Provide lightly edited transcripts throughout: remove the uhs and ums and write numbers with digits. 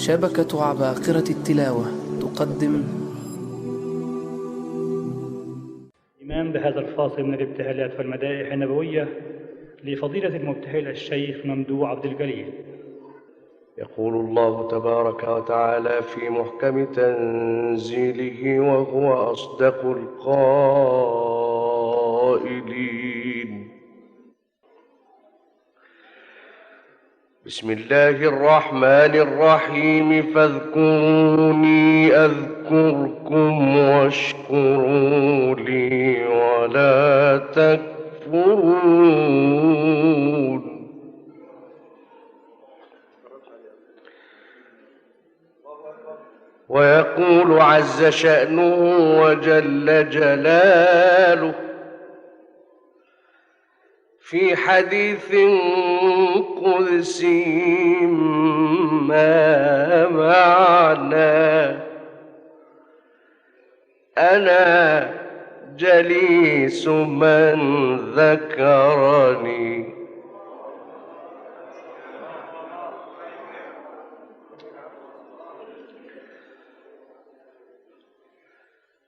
شبكة عباقرة التلاوة تقدم إمام بهذا الفاصل من الابتهالات والمدائح النبوية لفضيلة المبتهل الشيخ ممدوح عبد الجليل. يقول الله تبارك وتعالى في محكم تنزيله وهو أصدق القائلين: بسم الله الرحمن الرحيم فاذكروني أذكركم واشكروا لي ولا تكفرون. ويقول عز شأنه وجل جلاله في حديث قدسي ما معنى: أنا جليس من ذكرني.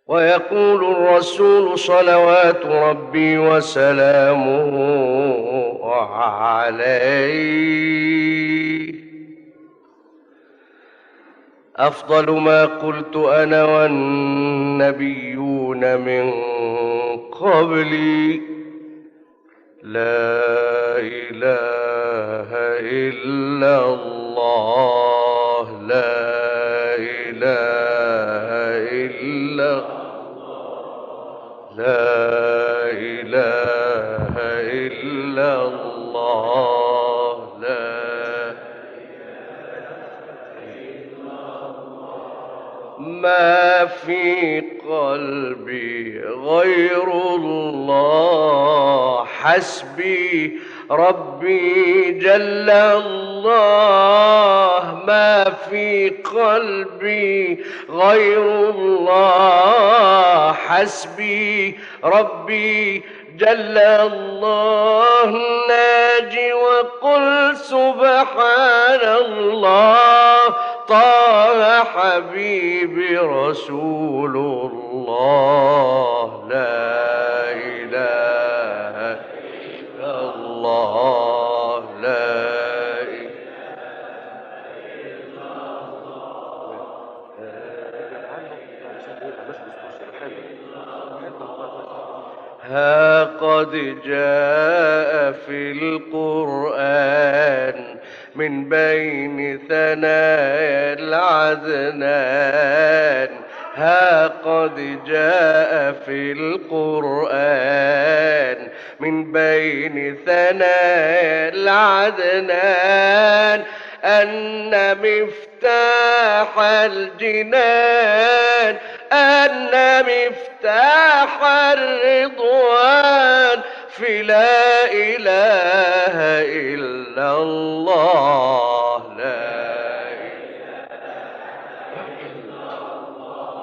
ويقول الرسول صلوات ربي وسلامه عليه: أفضل ما قلت أنا والنبيون من قبلي لا إله إلا الله، لا إله إلا الله، لا إله إلا الله، لا ما في قلبي غير الله، حسبي ربي جل الله. ما في قلبي غير الله، حسبي ربي جل الله. ناجي وقل سبحان الله، طه حبيبي رسول الله. لا إله إلا الله، لا إله إلا الله. ها قد جاء في القرآن من بين ثنايا العدنان، ها قد جاء في القرآن من بين ثنايا العدنان أن مفتاح الجنان، أن مفتاح الرضوان في لا إله إلا الله، لا إله إلا الله،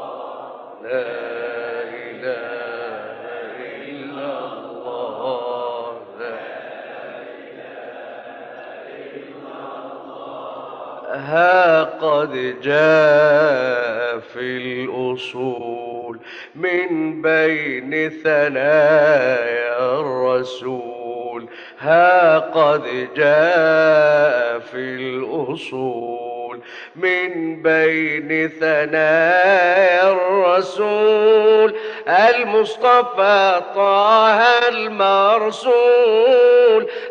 لا إله إلا الله، لا إله إلا الله. ها قد جاء في الأصول من بين ثنايا الرسول، ها قد جاء في الأصول من بين ثنايا الرسول المصطفى طه المرسول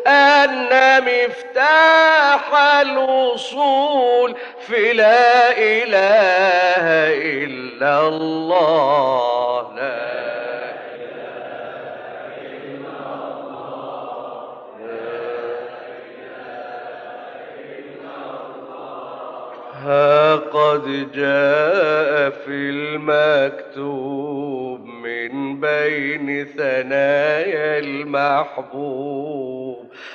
أن مفتاح الوصول في لا إله إلا الله، لا إله إلا الله، لا إله إلا الله. ها قد جاء في المكتوب من بين ثنايا المحبوب،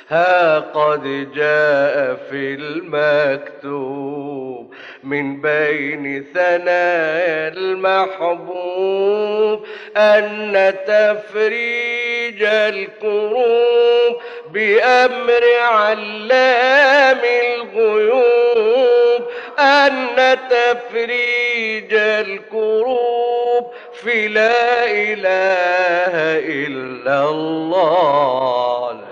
ها قد جاء في المكتوب من بين ثنايا المحبوب أن تفريج الكروب بأمر علام الغيوب، أن تفريج الكروب في لا إله إلا الله.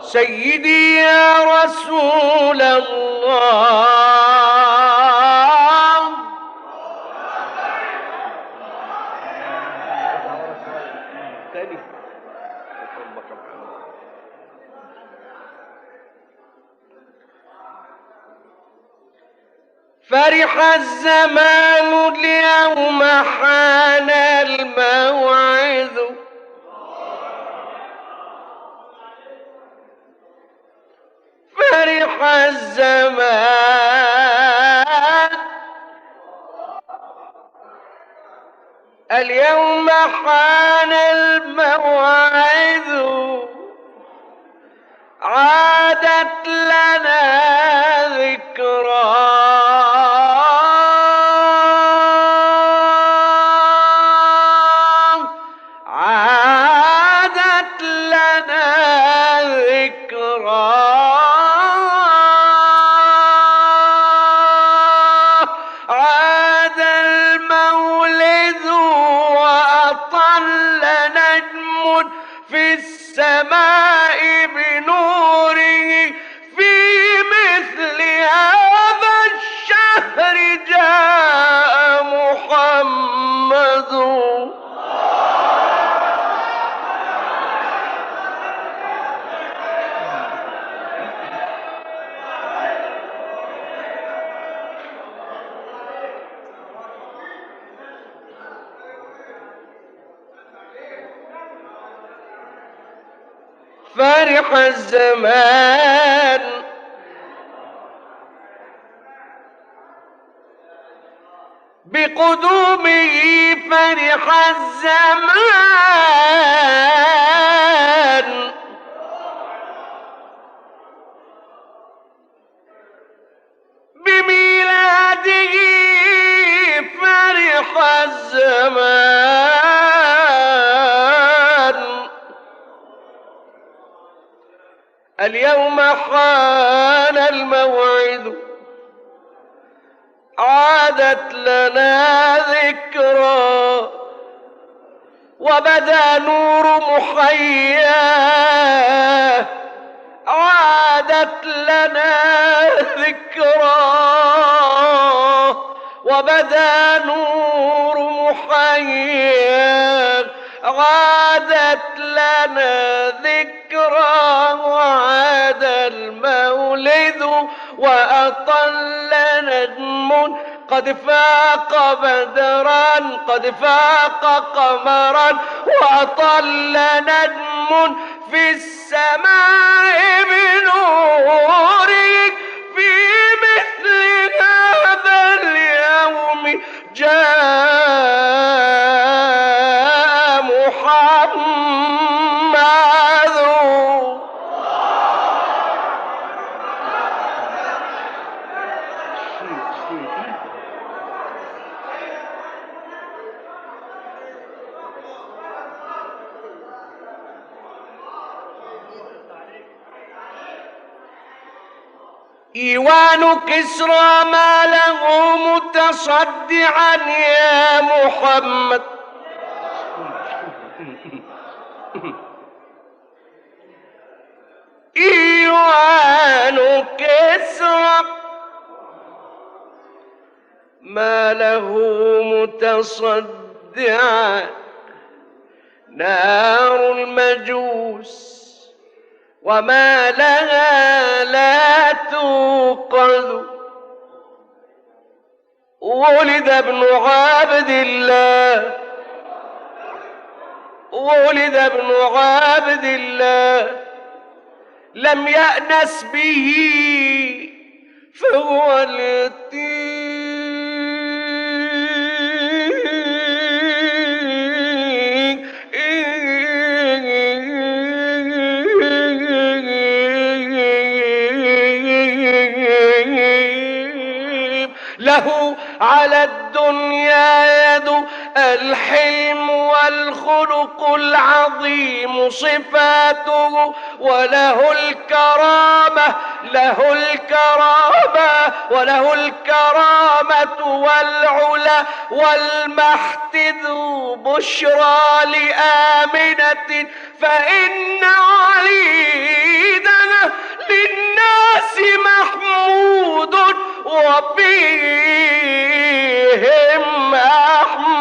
سيدي يا رسول الله، فرح الزمان اليوم حان الموعد، فرح الزمان اليوم حان الموعد، عادت لنا ذكرى عادت لنا ذكرى عاد المولد وأطل نجم في السماء بنوره، في مثل هذا الشهر جاء محمد. فرح الزمان بقدومه، فرح الزمان بميلاده، فرح الزمان اليوم حان الموعد، عادت لنا ذكرى وبدا نور محياه، عادت لنا ذكرى وبدا نور محياه، عادت لنا ذكرى وعاد المولد وأطل نجم قد فاق بدرا قد فاق قمرا، وأطل نجم في السماء بنوره، في مثل هذا اليوم جاء محمد. إيوان كسرى ما له متصدعا يا محمد، إيوان كسرى ما له متصدعا، نار المجوس وما لها لا توقد، ولد ابن عبد الله ولد ابن عبد الله لم يأنس به فهو اليتيم، له على الدنيا يد الحلم والخلق العظيم صفاته، وله الكرامة وله الكرامة والعلا والمحت ذو بشرى لآمنة، فإن عليدنا للناس محمود وفيهم أحمد.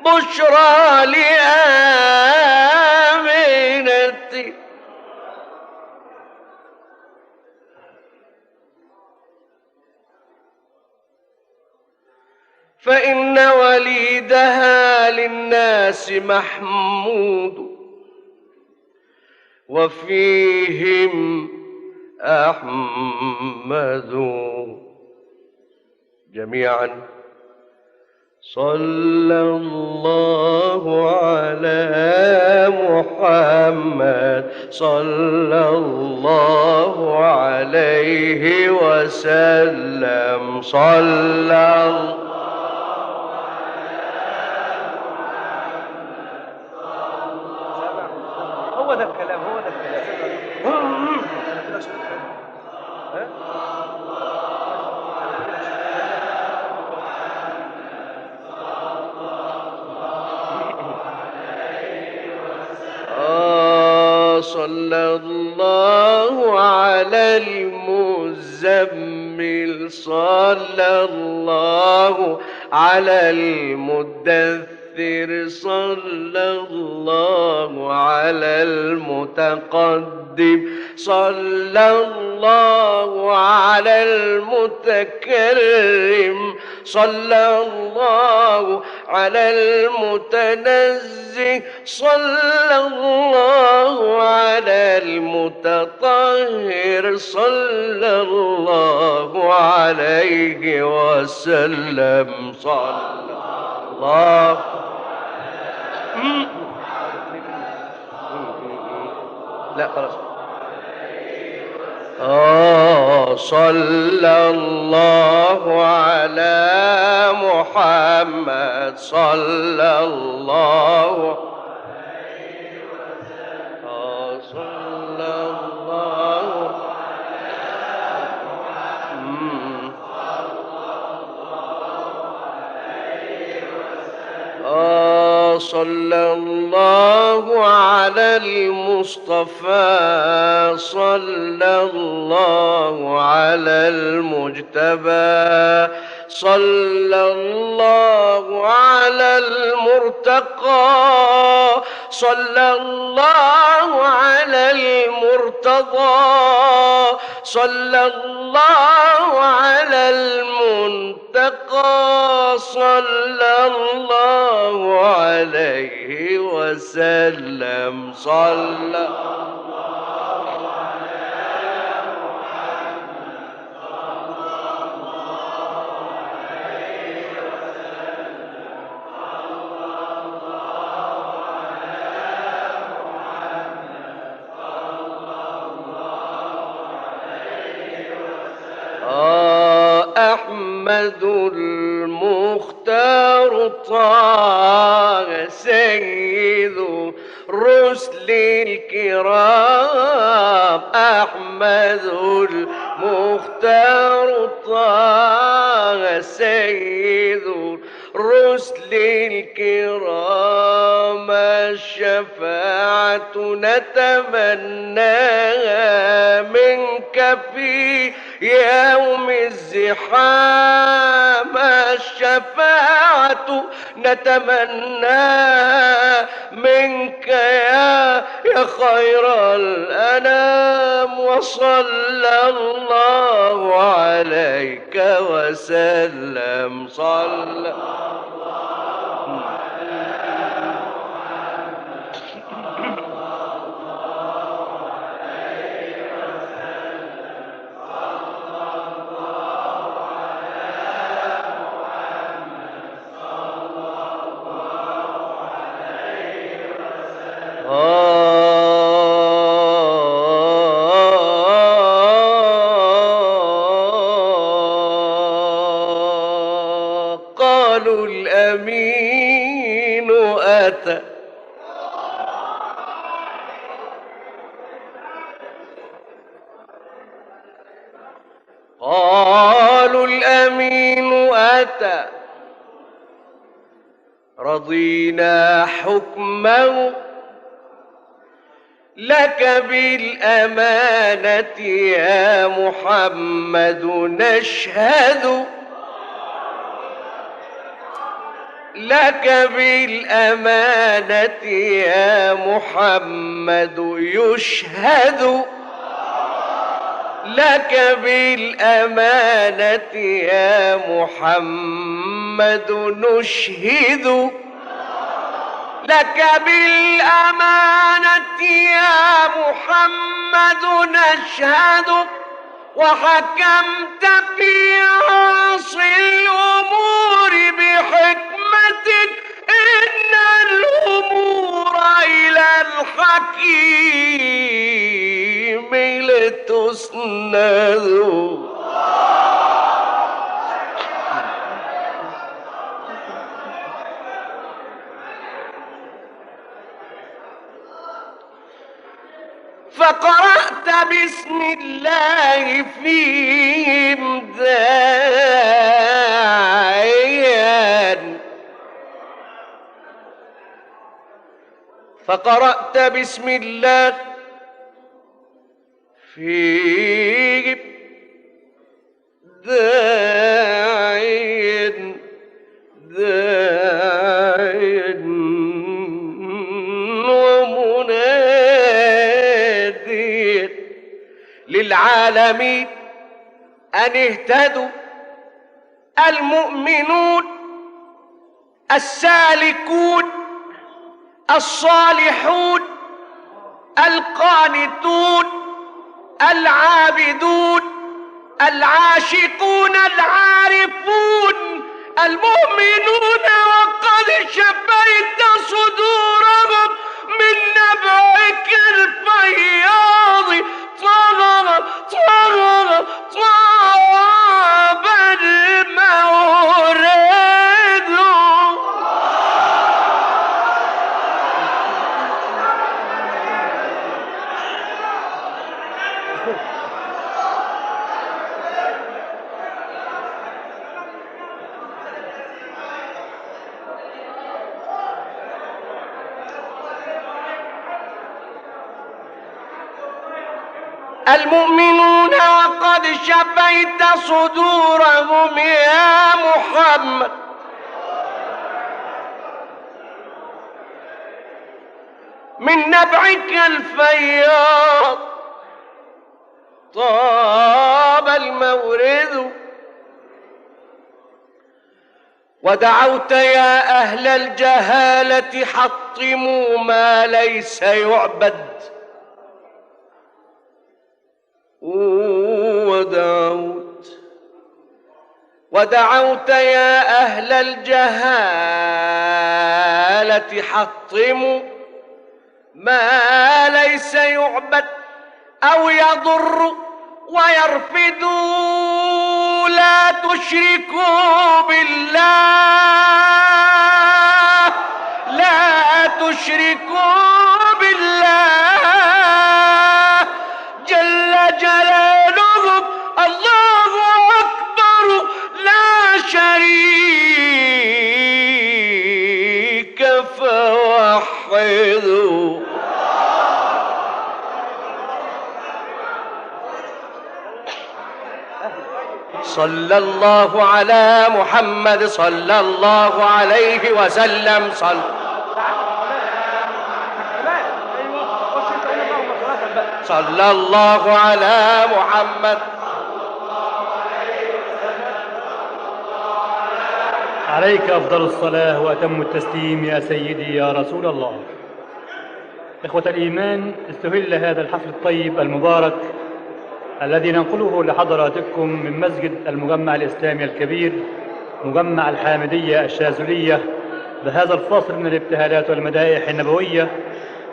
بشرى لآمنة، فإن وليدها للناس محمود وفيهم أحمد. جميعا صلى الله على محمد صلى الله عليه وسلم. صلى الله هو ده الكلام، هو ده الكلام. صلى الله على المزمل صلى الله على المدثر صلى الله على المتقدم صلى الله على المتكرم صلى الله على المتنزه صلى الله على المتطهر صلى الله عليه وسلم. صلى الله لا خلاص. صلى الله على محمد صلى الله عليه وسلم. صلى الله على محمد صلى الله على المصطفى صلى الله على المجتبى صلى الله على المرتقى صلى الله على المرتضى صلى الله على المنتقى صلى الله عليه وسلم. صلى أحمد المختار طه سيد الرسل الكرام أحمد المختار طه سيد الرسل الكرام الشفاعة نتمناها منك في يوم الزحام الشفاعة نتمناها منك يا خير الأنام وصلى الله عليك وسلم. صلى قالوا الأمين أتى رضينا حكمه لك بالأمانة يا محمد نشهد لك بالأمانة يا محمد يشهد لك بالأمانة يا محمد نشهد لك بالأمانة يا محمد نشهد وحكمت في عاصي الأمور بحكمة إن الأمور إلى الحكيم لتسند. فقرأت بسم الله فيهم داعيا فقرأت بسم الله فيهم داعيا للعالمين أن اهتدوا المؤمنون السالكون الصالحون القانتون العابدون العاشقون العارفون المؤمنون وقد شفيت صدورهم من نبعك الفياض طاب المورد. المؤمنون وقد شفيت صدورهم يا محمد من نبعك الفياض طاب المورد. ودعوت يا أهل الجهالة حطموا ما ليس يعبد ودعوت يا أهل الجهالة حطموا ما ليس يعبد أو يضر ويرفدوا لا تشركوا بالله لا تشركوا بالله جل جلاله الله أكبر لا شريك فوحدوا. صلى الله على محمد صلى الله عليه وسلم. صلى الله على محمد. عليك أفضل الصلاة وأتم التسليم يا سيدي يا رسول الله. إخوة الإيمان، استهل هذا الحفل الطيب المبارك الذي ننقله لحضراتكم من مسجد المجمع الإسلامي الكبير مجمع الحامدية الشاذلية بهذا الفاصل من الابتهالات والمدائح النبوية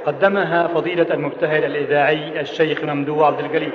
قدمها فضيلة المبتهل الإذاعي الشيخ ممدوح عبد الجليل.